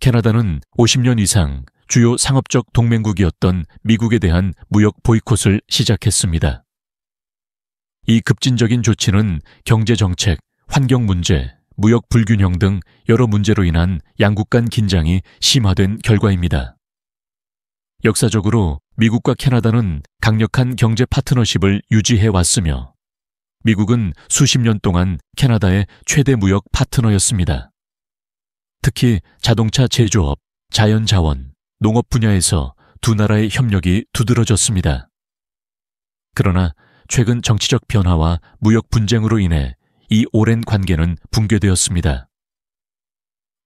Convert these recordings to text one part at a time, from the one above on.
캐나다는 50년 이상 주요 상업적 동맹국이었던 미국에 대한 무역 보이콧을 시작했습니다. 이 급진적인 조치는 경제정책, 환경 문제, 무역 불균형 등 여러 문제로 인한 양국 간 긴장이 심화된 결과입니다. 역사적으로 미국과 캐나다는 강력한 경제 파트너십을 유지해 왔으며 미국은 수십 년 동안 캐나다의 최대 무역 파트너였습니다. 특히 자동차 제조업, 자연자원, 농업 분야에서 두 나라의 협력이 두드러졌습니다. 그러나 최근 정치적 변화와 무역 분쟁으로 인해 이 오랜 관계는 붕괴되었습니다.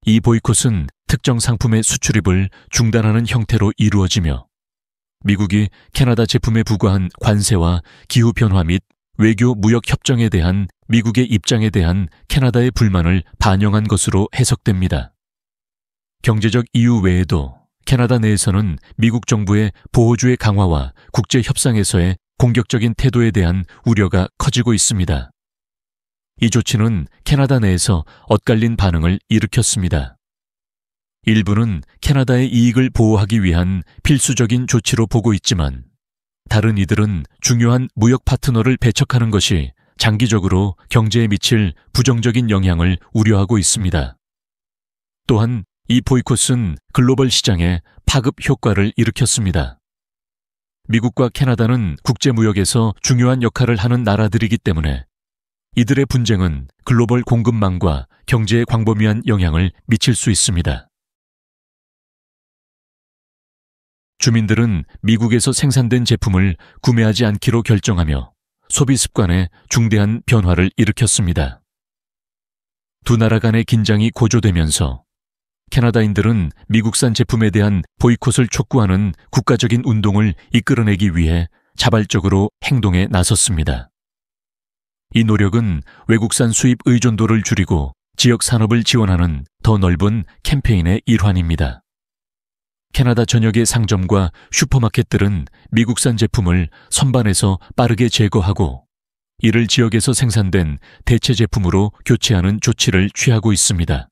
이 보이콧은 특정 상품의 수출입을 중단하는 형태로 이루어지며 미국이 캐나다 제품에 부과한 관세와 기후변화 및 외교 무역 협정에 대한 미국의 입장에 대한 캐나다의 불만을 반영한 것으로 해석됩니다. 경제적 이유 외에도 캐나다 내에서는 미국 정부의 보호주의 강화와 국제 협상에서의 공격적인 태도에 대한 우려가 커지고 있습니다. 이 조치는 캐나다 내에서 엇갈린 반응을 일으켰습니다. 일부는 캐나다의 이익을 보호하기 위한 필수적인 조치로 보고 있지만 다른 이들은 중요한 무역 파트너를 배척하는 것이 장기적으로 경제에 미칠 부정적인 영향을 우려하고 있습니다. 또한 이 보이콧은 글로벌 시장에 파급 효과를 일으켰습니다. 미국과 캐나다는 국제무역에서 중요한 역할을 하는 나라들이기 때문에 이들의 분쟁은 글로벌 공급망과 경제에 광범위한 영향을 미칠 수 있습니다. 주민들은 미국에서 생산된 제품을 구매하지 않기로 결정하며 소비 습관에 중대한 변화를 일으켰습니다. 두 나라 간의 긴장이 고조되면서 캐나다인들은 미국산 제품에 대한 보이콧을 촉구하는 국가적인 운동을 이끌어내기 위해 자발적으로 행동에 나섰습니다. 이 노력은 외국산 수입 의존도를 줄이고 지역 산업을 지원하는 더 넓은 캠페인의 일환입니다. 캐나다 전역의 상점과 슈퍼마켓들은 미국산 제품을 선반에서 빠르게 제거하고 이를 지역에서 생산된 대체 제품으로 교체하는 조치를 취하고 있습니다.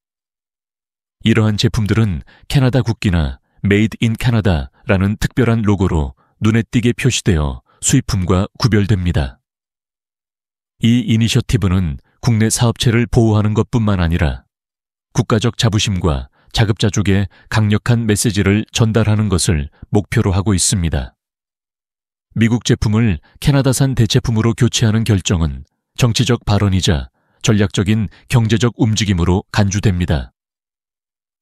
이러한 제품들은 캐나다 국기나 Made in Canada라는 특별한 로고로 눈에 띄게 표시되어 수입품과 구별됩니다. 이 이니셔티브는 국내 사업체를 보호하는 것뿐만 아니라 국가적 자부심과 자급자족의 강력한 메시지를 전달하는 것을 목표로 하고 있습니다. 미국 제품을 캐나다산 대체품으로 교체하는 결정은 정치적 발언이자 전략적인 경제적 움직임으로 간주됩니다.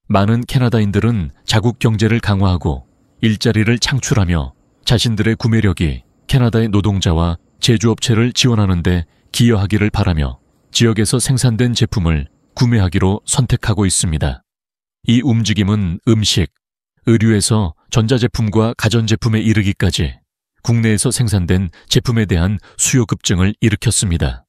많은 캐나다인들은 자국 경제를 강화하고 일자리를 창출하며 자신들의 구매력이 캐나다의 노동자와 제조업체를 지원하는 데 기여하기를 바라며 지역에서 생산된 제품을 구매하기로 선택하고 있습니다. 이 움직임은 음식, 의류에서 전자제품과 가전제품에 이르기까지 국내에서 생산된 제품에 대한 수요 급증을 일으켰습니다.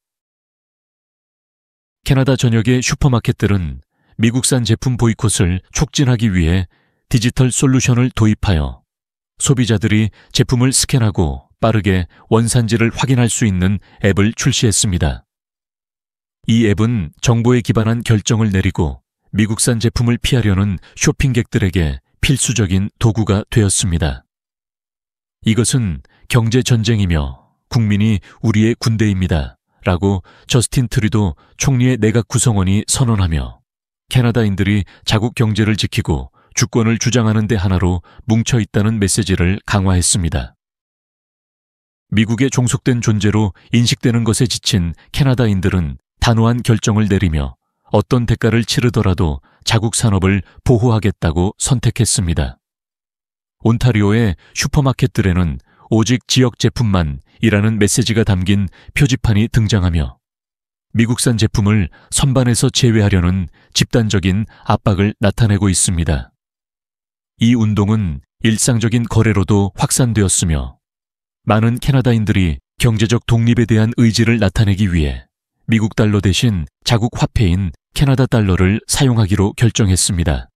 캐나다 전역의 슈퍼마켓들은 미국산 제품 보이콧을 촉진하기 위해 디지털 솔루션을 도입하여 소비자들이 제품을 스캔하고 빠르게 원산지를 확인할 수 있는 앱을 출시했습니다. 이 앱은 정보에 기반한 결정을 내리고 미국산 제품을 피하려는 쇼핑객들에게 필수적인 도구가 되었습니다. 이것은 경제 전쟁이며 국민이 우리의 군대입니다. 라고 저스틴 트루도 총리의 내각 구성원이 선언하며 캐나다인들이 자국 경제를 지키고 주권을 주장하는 데 하나로 뭉쳐 있다는 메시지를 강화했습니다. 미국의 종속된 존재로 인식되는 것에 지친 캐나다인들은 단호한 결정을 내리며 어떤 대가를 치르더라도 자국 산업을 보호하겠다고 선택했습니다. 온타리오의 슈퍼마켓들에는 오직 지역 제품만 이라는 메시지가 담긴 표지판이 등장하며 미국산 제품을 선반에서 제외하려는 집단적인 압박을 나타내고 있습니다. 이 운동은 일상적인 거래로도 확산되었으며 많은 캐나다인들이 경제적 독립에 대한 의지를 나타내기 위해 미국 달러 대신 자국 화폐인 캐나다 달러를 사용하기로 결정했습니다.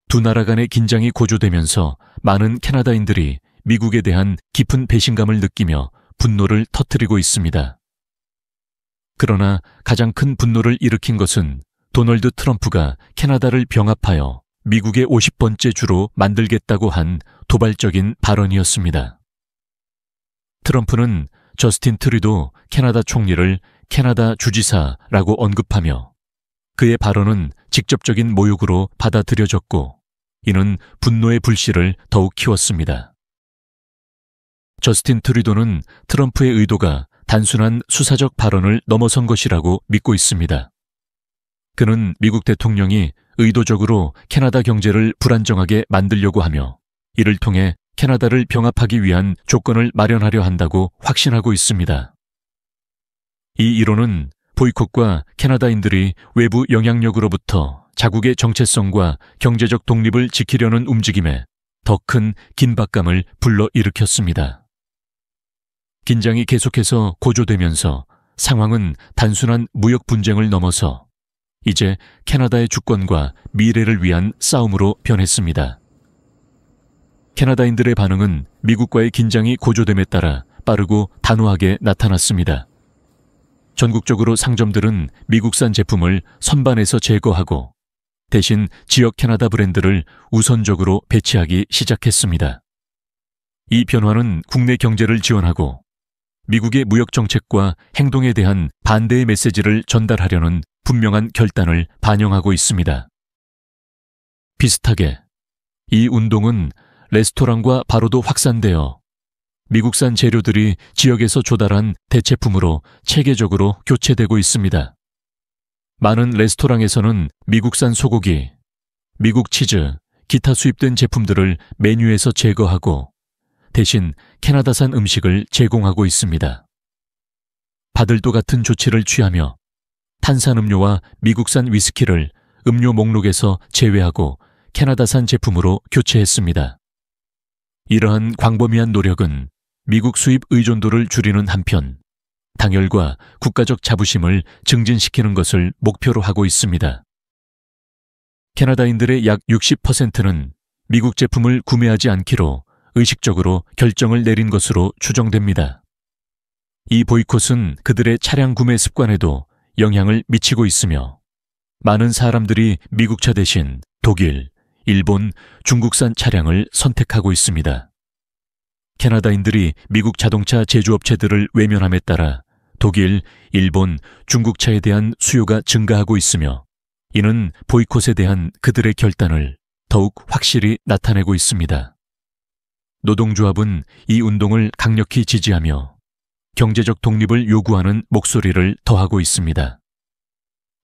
두 나라 간의 긴장이 고조되면서 많은 캐나다인들이 미국에 대한 깊은 배신감을 느끼며 분노를 터뜨리고 있습니다. 그러나 가장 큰 분노를 일으킨 것은 도널드 트럼프가 캐나다를 병합하여 미국의 50번째 주로 만들겠다고 한 도발적인 발언이었습니다. 트럼프는 저스틴 트루도 캐나다 총리를 캐나다 주지사라고 언급하며 그의 발언은 직접적인 모욕으로 받아들여졌고 이는 분노의 불씨를 더욱 키웠습니다. 저스틴 트루도는 트럼프의 의도가 단순한 수사적 발언을 넘어선 것이라고 믿고 있습니다. 그는 미국 대통령이 의도적으로 캐나다 경제를 불안정하게 만들려고 하며 이를 통해 캐나다를 병합하기 위한 조건을 마련하려 한다고 확신하고 있습니다. 이 이론은 보이콧과 캐나다인들이 외부 영향력으로부터 자국의 정체성과 경제적 독립을 지키려는 움직임에 더 큰 긴박감을 불러일으켰습니다. 긴장이 계속해서 고조되면서 상황은 단순한 무역 분쟁을 넘어서 이제 캐나다의 주권과 미래를 위한 싸움으로 변했습니다. 캐나다인들의 반응은 미국과의 긴장이 고조됨에 따라 빠르고 단호하게 나타났습니다. 전국적으로 상점들은 미국산 제품을 선반에서 제거하고 대신 지역 캐나다 브랜드를 우선적으로 배치하기 시작했습니다. 이 변화는 국내 경제를 지원하고 미국의 무역 정책과 행동에 대한 반대의 메시지를 전달하려는 분명한 결단을 반영하고 있습니다. 비슷하게 이 운동은 레스토랑과 바로도 확산되어 미국산 재료들이 지역에서 조달한 대체품으로 체계적으로 교체되고 있습니다. 많은 레스토랑에서는 미국산 소고기, 미국 치즈, 기타 수입된 제품들을 메뉴에서 제거하고 대신 캐나다산 음식을 제공하고 있습니다. 바들도 같은 조치를 취하며 탄산음료와 미국산 위스키를 음료 목록에서 제외하고 캐나다산 제품으로 교체했습니다. 이러한 광범위한 노력은 미국 수입 의존도를 줄이는 한편 당열과 국가적 자부심을 증진시키는 것을 목표로 하고 있습니다. 캐나다인들의 약 60%는 미국 제품을 구매하지 않기로 의식적으로 결정을 내린 것으로 추정됩니다. 이 보이콧은 그들의 차량 구매 습관에도 영향을 미치고 있으며 많은 사람들이 미국차 대신 독일, 일본, 중국산 차량을 선택하고 있습니다. 캐나다인들이 미국 자동차 제조업체들을 외면함에 따라 독일, 일본, 중국차에 대한 수요가 증가하고 있으며 이는 보이콧에 대한 그들의 결단을 더욱 확실히 나타내고 있습니다. 노동조합은 이 운동을 강력히 지지하며 경제적 독립을 요구하는 목소리를 더하고 있습니다.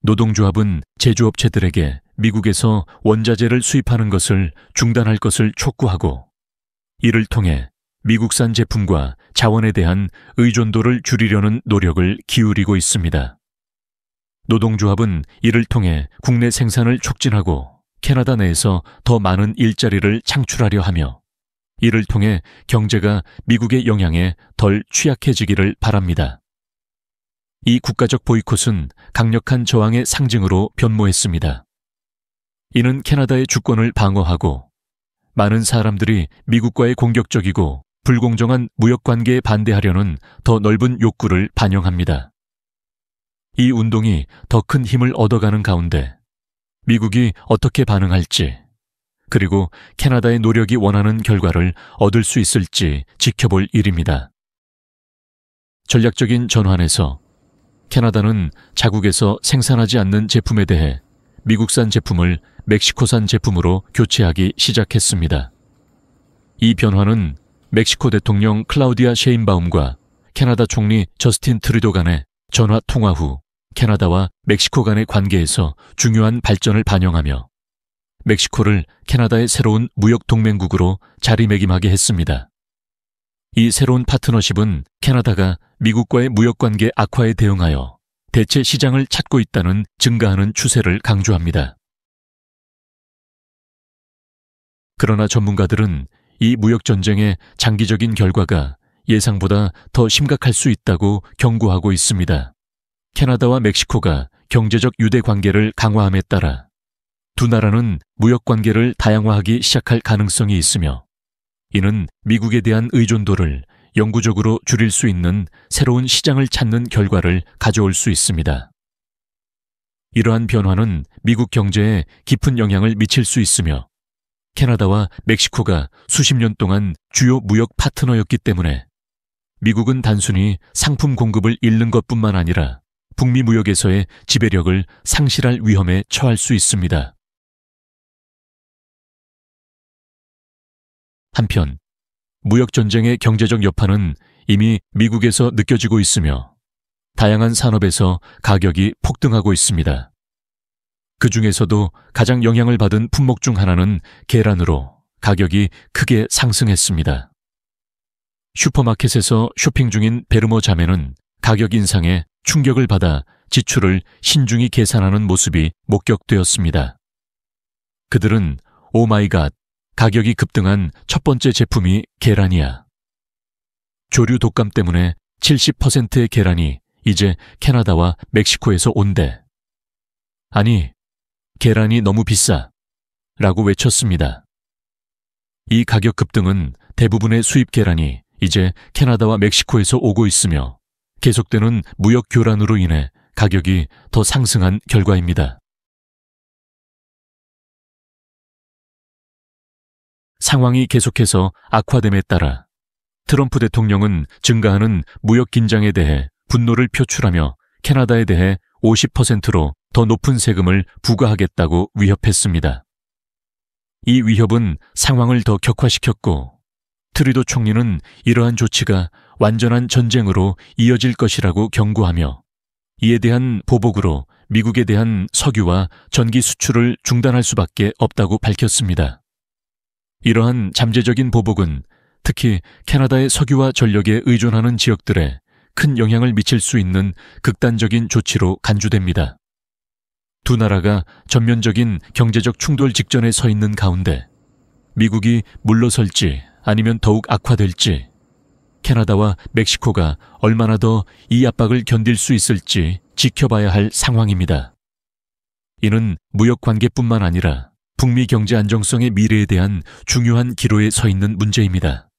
노동조합은 제조업체들에게 미국에서 원자재를 수입하는 것을 중단할 것을 촉구하고 이를 통해 미국산 제품과 자원에 대한 의존도를 줄이려는 노력을 기울이고 있습니다. 노동조합은 이를 통해 국내 생산을 촉진하고 캐나다 내에서 더 많은 일자리를 창출하려 하며 이를 통해 경제가 미국의 영향에 덜 취약해지기를 바랍니다. 이 국가적 보이콧은 강력한 저항의 상징으로 변모했습니다. 이는 캐나다의 주권을 방어하고 많은 사람들이 미국과의 공격적이고 불공정한 무역관계에 반대하려는 더 넓은 욕구를 반영합니다. 이 운동이 더 큰 힘을 얻어가는 가운데 미국이 어떻게 반응할지 그리고 캐나다의 노력이 원하는 결과를 얻을 수 있을지 지켜볼 일입니다. 전략적인 전환에서 캐나다는 자국에서 생산하지 않는 제품에 대해 미국산 제품을 멕시코산 제품으로 교체하기 시작했습니다. 이 변화는 멕시코 대통령 클라우디아 셰인바움과 캐나다 총리 저스틴 트루도 간의 전화 통화 후 캐나다와 멕시코 간의 관계에서 중요한 발전을 반영하며 멕시코를 캐나다의 새로운 무역 동맹국으로 자리매김하게 했습니다. 이 새로운 파트너십은 캐나다가 미국과의 무역관계 악화에 대응하여 대체 시장을 찾고 있다는 증가하는 추세를 강조합니다. 그러나 전문가들은 이 무역전쟁의 장기적인 결과가 예상보다 더 심각할 수 있다고 경고하고 있습니다. 캐나다와 멕시코가 경제적 유대 관계를 강화함에 따라 두 나라는 무역 관계를 다양화하기 시작할 가능성이 있으며 이는 미국에 대한 의존도를 영구적으로 줄일 수 있는 새로운 시장을 찾는 결과를 가져올 수 있습니다. 이러한 변화는 미국 경제에 깊은 영향을 미칠 수 있으며 캐나다와 멕시코가 수십 년 동안 주요 무역 파트너였기 때문에 미국은 단순히 상품 공급을 잃는 것뿐만 아니라 북미 무역에서의 지배력을 상실할 위험에 처할 수 있습니다. 한편 무역전쟁의 경제적 여파는 이미 미국에서 느껴지고 있으며 다양한 산업에서 가격이 폭등하고 있습니다. 그 중에서도 가장 영향을 받은 품목 중 하나는 계란으로 가격이 크게 상승했습니다. 슈퍼마켓에서 쇼핑 중인 베르모 자매는 가격 인상에 충격을 받아 지출을 신중히 계산하는 모습이 목격되었습니다. 그들은 오 마이 갓, 가격이 급등한 첫 번째 제품이 계란이야. 조류 독감 때문에 70%의 계란이 이제 캐나다와 멕시코에서 온대. 아니, 계란이 너무 비싸. 라고 외쳤습니다. 이 가격 급등은 대부분의 수입 계란이 이제 캐나다와 멕시코에서 오고 있으며 계속되는 무역 교란으로 인해 가격이 더 상승한 결과입니다. 상황이 계속해서 악화됨에 따라 트럼프 대통령은 증가하는 무역 긴장에 대해 분노를 표출하며 캐나다에 대해 50%로 더 높은 세금을 부과하겠다고 위협했습니다. 이 위협은 상황을 더 격화시켰고 트루도 총리는 이러한 조치가 완전한 전쟁으로 이어질 것이라고 경고하며 이에 대한 보복으로 미국에 대한 석유와 전기 수출을 중단할 수밖에 없다고 밝혔습니다. 이러한 잠재적인 보복은 특히 캐나다의 석유와 전력에 의존하는 지역들에 큰 영향을 미칠 수 있는 극단적인 조치로 간주됩니다. 두 나라가 전면적인 경제적 충돌 직전에 서 있는 가운데 미국이 물러설지 아니면 더욱 악화될지 캐나다와 멕시코가 얼마나 더 이 압박을 견딜 수 있을지 지켜봐야 할 상황입니다. 이는 무역 관계뿐만 아니라 북미 경제 안정성의 미래에 대한 중요한 기로에 서 있는 문제입니다.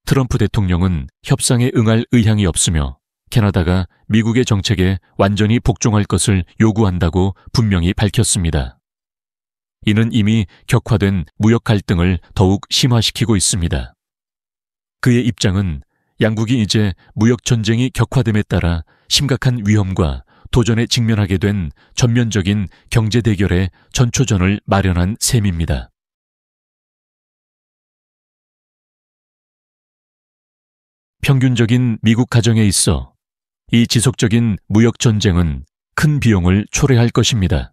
트럼프 대통령은 협상에 응할 의향이 없으며 캐나다가 미국의 정책에 완전히 복종할 것을 요구한다고 분명히 밝혔습니다. 이는 이미 격화된 무역 갈등을 더욱 심화시키고 있습니다. 그의 입장은 양국이 이제 무역 전쟁이 격화됨에 따라 심각한 위험과 도전에 직면하게 된 전면적인 경제 대결의 전초전을 마련한 셈입니다. 평균적인 미국 가정에 있어 이 지속적인 무역 전쟁은 큰 비용을 초래할 것입니다.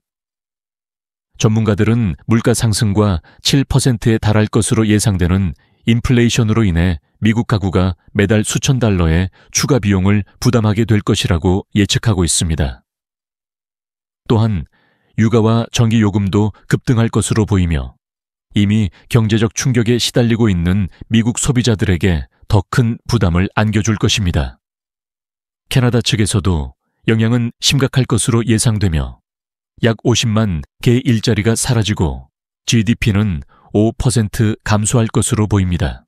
전문가들은 물가 상승과 7%에 달할 것으로 예상되는 인플레이션으로 인해 미국 가구가 매달 수천 달러의 추가 비용을 부담하게 될 것이라고 예측하고 있습니다. 또한 유가와 전기 요금도 급등할 것으로 보이며 이미 경제적 충격에 시달리고 있는 미국 소비자들에게 더 큰 부담을 안겨줄 것입니다. 캐나다 측에서도 영향은 심각할 것으로 예상되며 약 50만 개 일자리가 사라지고 GDP는 5% 감소할 것으로 보입니다.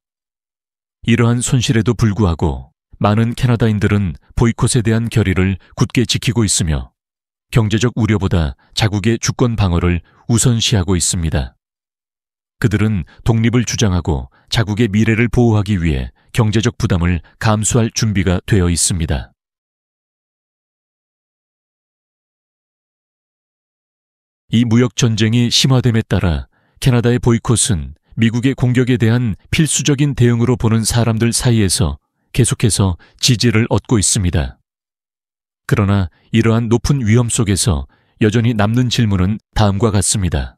이러한 손실에도 불구하고 많은 캐나다인들은 보이콧에 대한 결의를 굳게 지키고 있으며 경제적 우려보다 자국의 주권 방어를 우선시하고 있습니다. 그들은 독립을 주장하고 자국의 미래를 보호하기 위해 경제적 부담을 감수할 준비가 되어 있습니다. 이 무역 전쟁이 심화됨에 따라 캐나다의 보이콧은 미국의 공격에 대한 필수적인 대응으로 보는 사람들 사이에서 계속해서 지지를 얻고 있습니다. 그러나 이러한 높은 위험 속에서 여전히 남는 질문은 다음과 같습니다.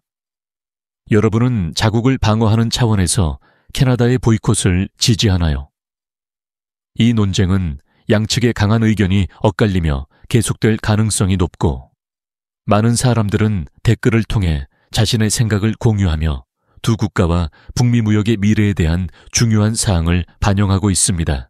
여러분은 자국을 방어하는 차원에서 캐나다의 보이콧을 지지하나요? 이 논쟁은 양측의 강한 의견이 엇갈리며 계속될 가능성이 높고 많은 사람들은 댓글을 통해 자신의 생각을 공유하며 두 국가와 북미 무역의 미래에 대한 중요한 사항을 반영하고 있습니다.